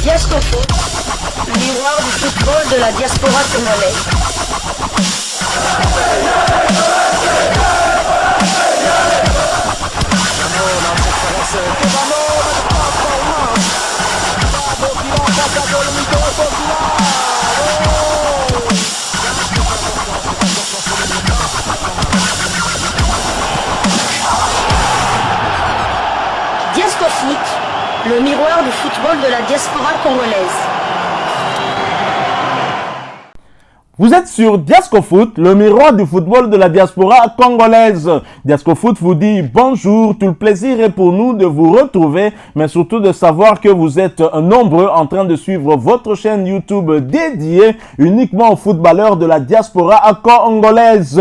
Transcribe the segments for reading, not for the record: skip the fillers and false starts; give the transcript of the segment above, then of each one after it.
Diasco Foot, le miroir du football de la diaspora congolaise. Diasco Foot, le miroir du football de la diaspora congolaise. Vous êtes sur Diasco Foot, le miroir du football de la diaspora congolaise. Diasco Foot vous dit bonjour, tout le plaisir est pour nous de vous retrouver, mais surtout de savoir que vous êtes nombreux en train de suivre votre chaîne YouTube dédiée uniquement aux footballeurs de la diaspora congolaise.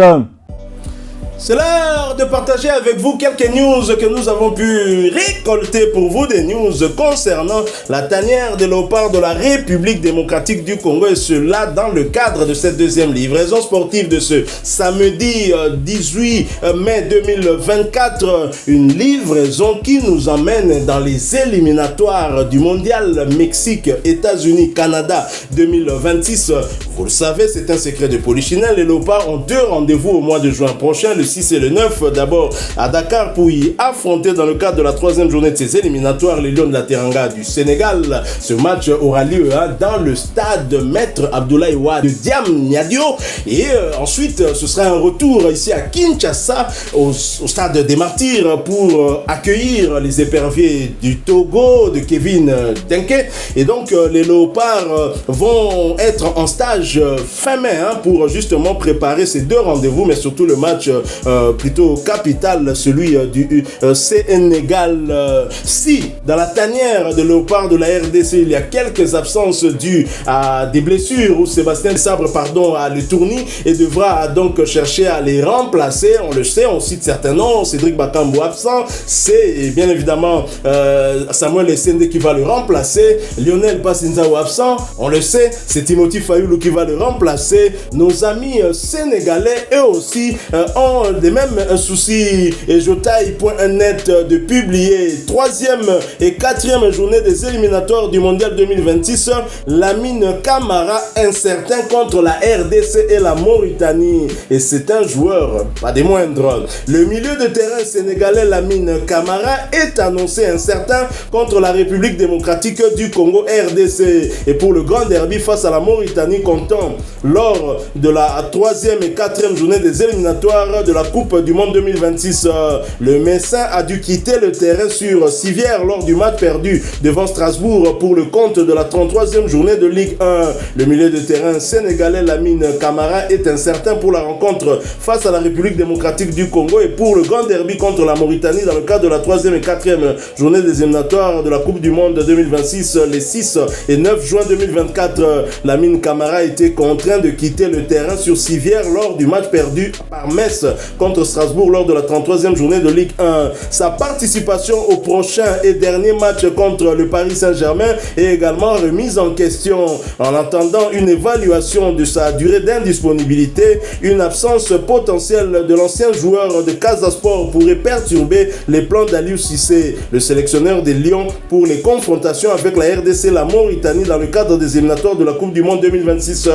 C'est l'heure de partager avec vous quelques news que nous avons pu récolter pour vous, des news concernant la tanière de léopard de la République démocratique du Congo, et cela dans le cadre de cette deuxième livraison sportive de ce samedi 18 mai 2024, une livraison qui nous emmène dans les éliminatoires du mondial Mexique, États-Unis, Canada 2026. Vous le savez, c'est un secret de polichinelle. Les léopards ont deux rendez-vous au mois de juin prochain, le 6 et le 9, d'abord à Dakar pour y affronter dans le cadre de la troisième journée de ces éliminatoires les Lions de la Teranga du Sénégal. Ce match aura lieu dans le stade Maître Abdoulaye Wade de Diamniadio, et ensuite ce sera un retour ici à Kinshasa au stade des Martyrs pour accueillir les éperviers du Togo de Kevin Denke. Et donc les léopards vont être en stage fin mai pour justement préparer ces deux rendez-vous, mais surtout le match plutôt capital, celui du Sénégal. Si dans la tanière de léopard de la RDC il y a quelques absences dues à des blessures, où Sébastien Sabre a le tournis et devra donc chercher à les remplacer, on le sait, on cite certains noms, Cédric Bakambu absent, c'est bien évidemment Samuel Essende qui va le remplacer, Lionel Passinzao absent, on le sait, c'est Timothy Fayoulou qui va le remplacer. Nos amis sénégalais eux aussi ont des mêmes soucis, et Jotaï.net de publier troisième et quatrième journée des éliminatoires du mondial 2026. Lamine Camara incertain contre la RDC et la Mauritanie, et c'est un joueur pas des moindres. Le milieu de terrain sénégalais Lamine Camara est annoncé incertain contre la République démocratique du Congo RDC, et pour le grand derby face à la Mauritanie comptant lors de la troisième et quatrième journée des éliminatoires de la Coupe du Monde 2026. Le Messin a dû quitter le terrain sur civière lors du match perdu devant Strasbourg pour le compte de la 33e journée de Ligue 1. Le milieu de terrain sénégalais Lamine Camara est incertain pour la rencontre face à la République démocratique du Congo et pour le grand derby contre la Mauritanie dans le cadre de la 3e et 4e journée des éliminatoires de la Coupe du Monde 2026 les 6 et 9 juin 2024. Lamine Camara a été contraint de quitter le terrain sur civière lors du match perdu par Metz contre Strasbourg lors de la 33e journée de Ligue 1. Sa participation au prochain et dernier match contre le Paris Saint-Germain est également remise en question. En attendant une évaluation de sa durée d'indisponibilité, une absence potentielle de l'ancien joueur de Casa Sport pourrait perturber les plans d'Aliou Cissé, le sélectionneur des Lions, pour les confrontations avec la RDC et la Mauritanie dans le cadre des éliminatoires de la Coupe du Monde 2026.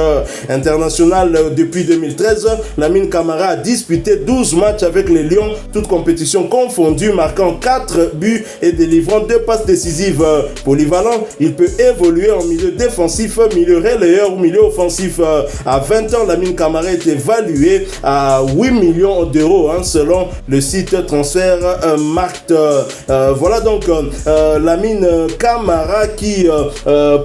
International depuis 2013, Lamine Camara a disputé 12 matchs avec les Lions, toutes compétitions confondues, marquant 4 buts et délivrant 2 passes décisives. Polyvalent, il peut évoluer en milieu défensif, milieu relayeur ou milieu offensif. À 20 ans, Lamine Camara est évalué à 8 millions d'euros selon le site Transfermarkt. Voilà donc Lamine Camara qui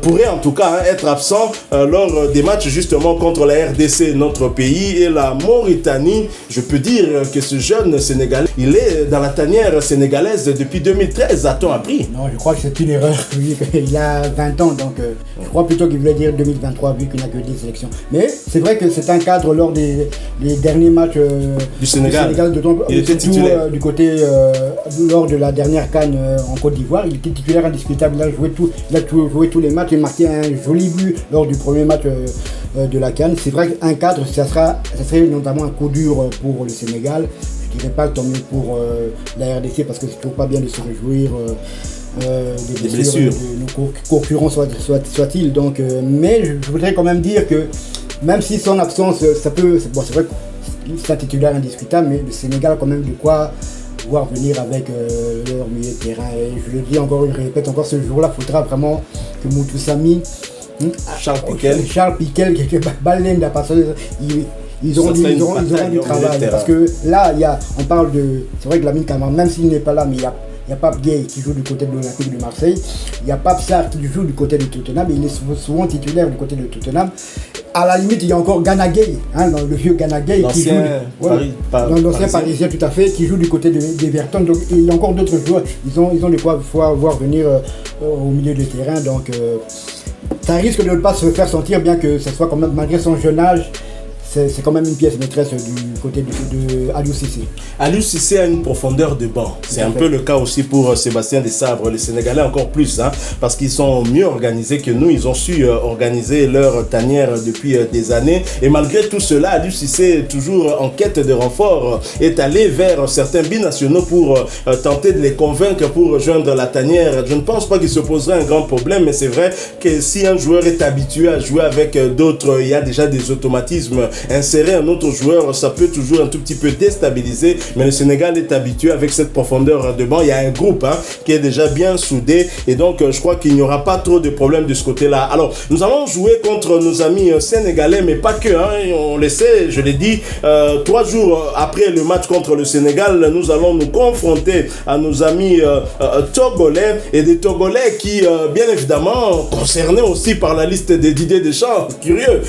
pourrait en tout cas être absent lors des matchs justement contre la RDC, notre pays, et la Mauritanie. Je peux dire que ce jeune Sénégalais, il est dans la tanière sénégalaise depuis 2013, a-t-on appris? Non, je crois que c'est une erreur, vu qu'il a 20 ans, donc je crois plutôt qu'il voulait dire 2023, vu qu'il n'a que 10 sélections. Mais c'est vrai que c'est un cadre lors des derniers matchs du Sénégal, il était titulaire. Du côté, lors de la dernière CAN en Côte d'Ivoire, il était titulaire indiscutable, il a joué tous les matchs, il a marqué un joli but lors du premier match de la CAN. C'est vrai qu'un cadre, ça serait notamment un coup dur pour le Sénégal. Je je dirais pas tant mieux pour la RDC parce que c'est toujours pas bien de se réjouir des blessures de nos concurrents soit-il. Donc, mais je voudrais quand même dire que même si son absence, ça peut, bon, c'est vrai que c'est un titulaire indiscutable, mais le Sénégal a quand même de quoi voir venir avec leur milieu de terrain. Et je le dis encore, je le répète encore, ce jour-là, il faudra vraiment que Moutoussamy, Charles Piquel, Balenda, parce que ils auront du travail. Parce que là, on parle de. C'est vrai que Lamine Camara, même s'il n'est pas là, mais il y a Pape Gueye qui joue du côté de l'Olympique de Marseille. Il y a Pape Sarr qui joue du côté de Tottenham. Et il est souvent titulaire du côté de Tottenham. À la limite, il y a encore Gana Gueye, le vieux Gana Gueye qui joue. L'ancien parisien, tout à fait, qui joue du côté d'Everton. Donc il y a encore d'autres joueurs. Ils ont de quoi voir venir au milieu du terrain. Donc ça risque de ne pas se faire sentir, bien que ce soit quand même, malgré son jeune âge. C'est quand même une pièce maîtresse du côté de Aliou Cissé. Aliou Cissé a une profondeur de banc. C'est un peu le cas aussi pour Sébastien Desabre. Les Sénégalais encore plus, parce qu'ils sont mieux organisés que nous. Ils ont su organiser leur tanière depuis des années. Et malgré tout cela, Aliou Cissé, toujours en quête de renfort, est allé vers certains binationaux pour tenter de les convaincre pour rejoindre la tanière. Je ne pense pas qu'il se poserait un grand problème, mais c'est vrai que si un joueur est habitué à jouer avec d'autres, il y a déjà des automatismes. Insérer un autre joueur, ça peut toujours un tout petit peu déstabiliser, mais le Sénégal est habitué avec cette profondeur de banc. Il y a un groupe qui est déjà bien soudé, et donc je crois qu'il n'y aura pas trop de problèmes de ce côté-là. Alors, nous allons jouer contre nos amis sénégalais, mais pas que, on le sait, je l'ai dit, 3 jours après le match contre le Sénégal, nous allons nous confronter à nos amis togolais, et des Togolais qui, bien évidemment, concernés aussi par la liste de Didier Deschamps, curieux,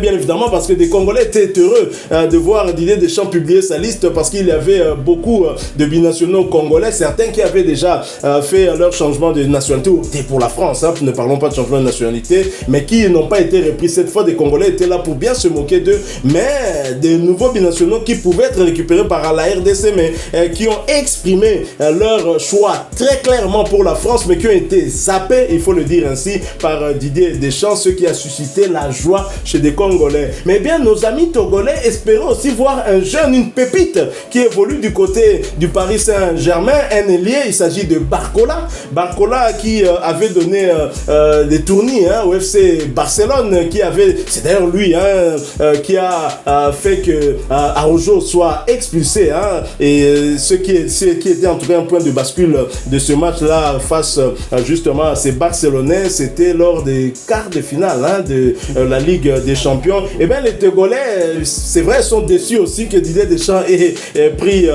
bien évidemment, parce que des Congolais étaient heureux de voir Didier Deschamps publier sa liste parce qu'il y avait beaucoup de binationaux congolais, certains qui avaient déjà fait leur changement de nationalité, ou étaient pour la France, ne parlons pas de changement de nationalité, mais qui n'ont pas été repris. Cette fois, des Congolais étaient là pour bien se moquer d'eux, mais des nouveaux binationaux qui pouvaient être récupérés par la RDC, mais qui ont exprimé leur choix très clairement pour la France, mais qui ont été zappés, il faut le dire ainsi, par Didier Deschamps, ce qui a suscité la joie chez des Congolais. Mais bien, nos amis togolais espéraient aussi voir un jeune, une pépite qui évolue du côté du Paris Saint-Germain, un ailier. Il s'agit de Barcola qui avait donné des tournis au FC Barcelone, qui avait, c'est d'ailleurs lui qui a fait que Araujo soit expulsé, et ce qui était en tout cas un point de bascule de ce match-là face justement à ces Barcelonais, c'était lors des quarts de finale de la Ligue des Champions. Et bien les Togolais, c'est vrai, sont déçus aussi que Didier Deschamps ait pris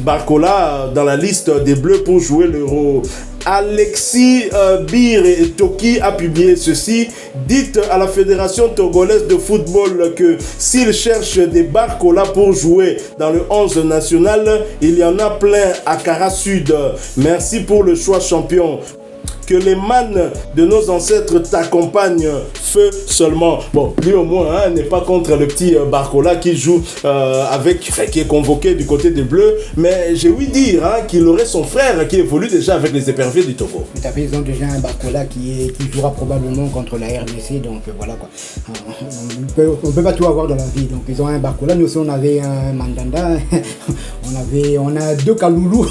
Barcola dans la liste des Bleus pour jouer l'Euro. Alexis Bir et Toki a publié ceci: dites à la Fédération togolaise de football que s'ils cherchent des Barcola pour jouer dans le 11 national, il y en a plein à Kara Sud. Merci pour le choix champion. Que les mannes de nos ancêtres t'accompagnent, feu seulement. Bon, lui au moins n'est pas contre le petit Barcola qui joue qui est convoqué du côté des Bleus, mais j'ai ouï dire qu'il aurait son frère qui évolue déjà avec les éperviers du Togo. Tout à fait, ils ont déjà un Barcola qui jouera probablement contre la RDC, donc voilà quoi. On peut pas tout avoir dans la vie, donc ils ont un Barcola. Nous aussi on avait un Mandanda, on a 2 Kaloulou,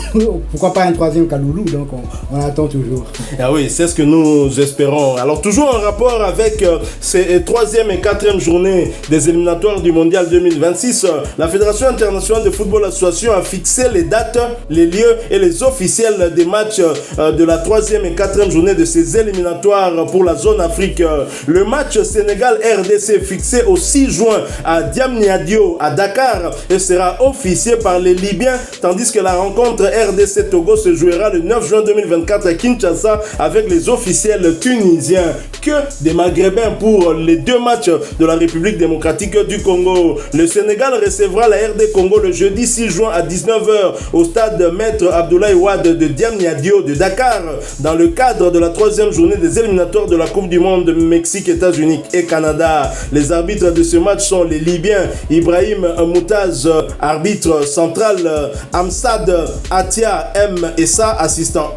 pourquoi pas un 3e Kaloulou, donc on attend toujours. Ah oui, c'est ce que nous espérons. Alors toujours en rapport avec ces 3e et 4e journées des éliminatoires du Mondial 2026, la Fédération internationale de football association a fixé les dates, les lieux et les officiels des matchs de la 3e et 4e journée de ces éliminatoires pour la zone Afrique. Le match Sénégal-RDC fixé au 6 juin à Diamniadio à Dakar et sera officié par les Libyens, tandis que la rencontre RDC-Togo se jouera le 9 juin 2024 à Kinshasa avec les officiels tunisiens. Que des Maghrébins pour les 2 matchs de la République démocratique du Congo. Le Sénégal recevra la RD Congo le jeudi 6 juin à 19h au stade Maître Abdoulaye Wade de Diamniadio de Dakar, dans le cadre de la 3e journée des éliminatoires de la Coupe du Monde de Mexique, États-Unis et Canada. Les arbitres de ce match sont les Libyens Ibrahim Moutaz, arbitre central, Amsad Atia M. Essa, assistant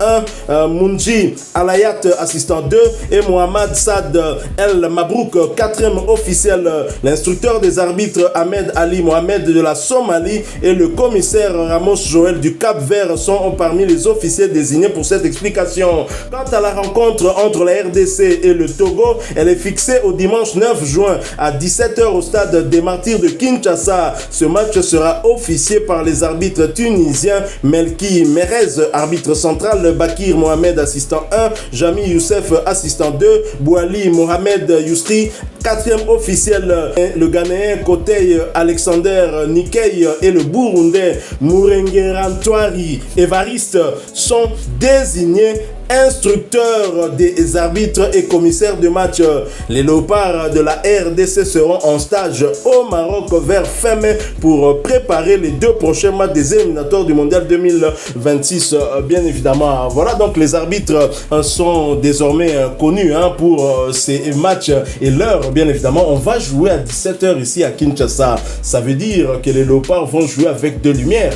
1, Munji Alayat, assistant 2, et Mohamed Saad El Mabrouk, 4e officiel. L'instructeur des arbitres Ahmed Ali Mohamed de la Somalie et le commissaire Ramos Joël du Cap-Vert sont parmi les officiels désignés pour cette explication. Quant à la rencontre entre la RDC et le Togo, elle est fixée au dimanche 9 juin à 17h au stade des Martyrs de Kinshasa. Ce match sera officié par les arbitres tunisiens Melki Merez, arbitre central, Bakir Mohamed, assistant 1, Jami Youssef, assistant 2, Bouali Mohamed Yousri, 4e officiel. Le Ghanéen Kotei Alexander Nikei et le Burundais Mourengerantwari Evariste sont désignés instructeurs des arbitres et commissaires de match. Les léopards de la RDC seront en stage au Maroc vers fin mai pour préparer les 2 prochains matchs des éliminatoires du mondial 2026. Bien évidemment, voilà, donc les arbitres sont désormais connus pour ces matchs et l'heure. Bien évidemment, on va jouer à 17h ici à Kinshasa. Ça veut dire que les léopards vont jouer avec de lumière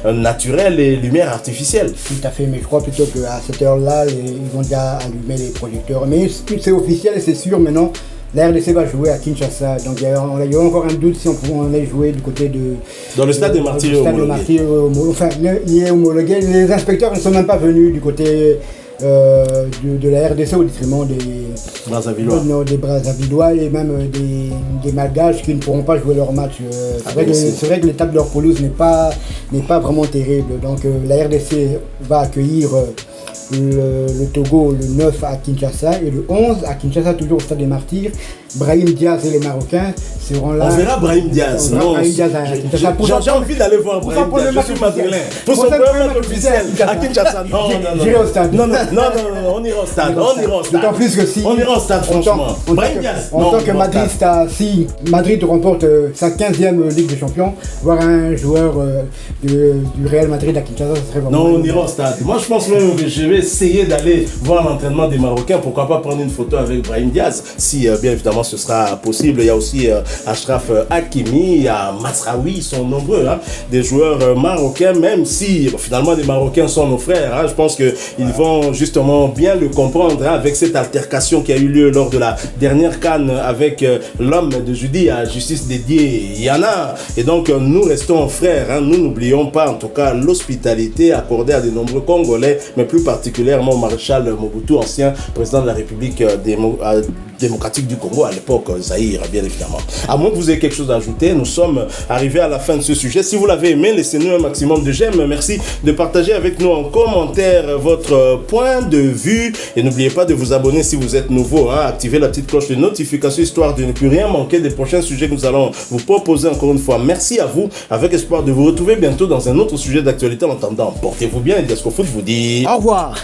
naturelle et lumière artificielle. Tout à fait, mais je crois plutôt qu'à cette heure-là, ils vont déjà allumer les projecteurs. Mais c'est officiel, c'est sûr, maintenant, la RDC va jouer à Kinshasa. Donc il y a encore un doute si on allait jouer du côté de... Dans le stade des Martyrs homologué. Enfin, il est homologué. Les inspecteurs ne sont même pas venus du côté de la RDC au détriment des Brazzavillois et même des Malgaches qui ne pourront pas jouer leur match. C'est vrai que l'état de leur pelouse n'est pas vraiment terrible. Donc la RDC va accueillir le Togo le 9 à Kinshasa et le 11 à Kinshasa, toujours au stade des Martyrs. Brahim Diaz et les Marocains seront là. On verra Brahim Diaz. J'ai envie d'aller voir Brahim Diaz. Je suis madrilène. Pour son premier match officiel à Kinshasa. J'irai au stade. Non, on ira au stade. D'autant plus que si. On ira au stade, franchement. Brahim Diaz. En tant que madridista, si Madrid remporte sa 15e Ligue des Champions, voir un joueur du Real Madrid à Kinshasa, ça serait vraiment. Non, on ira au stade. Moi, je pense même que je vais essayer d'aller voir l'entraînement des Marocains. Pourquoi pas prendre une photo avec Brahim Diaz, si bien évidemment ce sera possible. Il y a aussi Ashraf Hakimi, il y a Masraoui, ils sont nombreux, des joueurs marocains, même si finalement les Marocains sont nos frères. Je pense qu'ils vont justement bien le comprendre avec cette altercation qui a eu lieu lors de la dernière CAN avec l'homme de Judy à justice dédiée, Yana. Et donc nous restons frères, nous n'oublions pas en tout cas l'hospitalité accordée à de nombreux Congolais, mais plus particulièrement au maréchal Mobutu, ancien président de la République démocratique du Congo à l'époque, Zaïre, bien évidemment. À moins que vous ayez quelque chose à ajouter, nous sommes arrivés à la fin de ce sujet. Si vous l'avez aimé, laissez-nous un maximum de j'aime. Merci de partager avec nous en commentaire votre point de vue. Et n'oubliez pas de vous abonner si vous êtes nouveau. Activez la petite cloche de notification histoire de ne plus rien manquer des prochains sujets que nous allons vous proposer encore une fois. Merci à vous, avec espoir de vous retrouver bientôt dans un autre sujet d'actualité. En attendant, portez-vous bien et Diasco Foot vous dit au revoir.